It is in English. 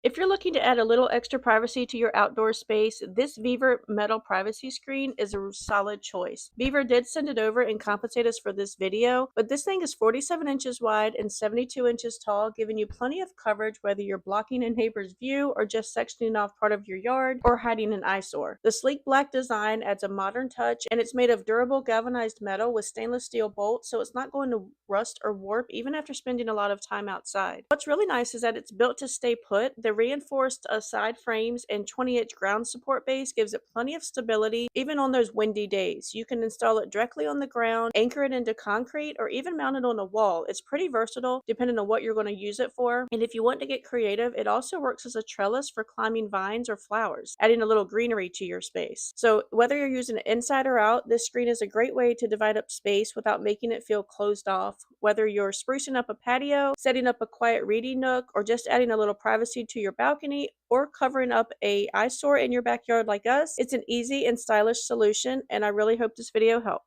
If you're looking to add a little extra privacy to your outdoor space, this VEVOR Metal Privacy Screen is a solid choice. VEVOR did send it over and compensate us for this video, but this thing is 47 inches wide and 72 inches tall, giving you plenty of coverage whether you're blocking a neighbor's view or just sectioning off part of your yard or hiding an eyesore. The sleek black design adds a modern touch, and it's made of durable galvanized metal with stainless steel bolts, so it's not going to rust or warp even after spending a lot of time outside. What's really nice is that it's built to stay put. The reinforced side frames and 20-inch ground support base gives it plenty of stability even on those windy days. You can install it directly on the ground, anchor it into concrete, or even mount it on a wall. It's pretty versatile depending on what you're going to use it for. And if you want to get creative, it also works as a trellis for climbing vines or flowers, adding a little greenery to your space. So whether you're using it inside or out, this screen is a great way to divide up space without making it feel closed off. Whether you're sprucing up a patio, setting up a quiet reading nook, or just adding a little privacy to your balcony, or covering up a eyesore in your backyard like us, it's an easy and stylish solution, and I really hope this video helped.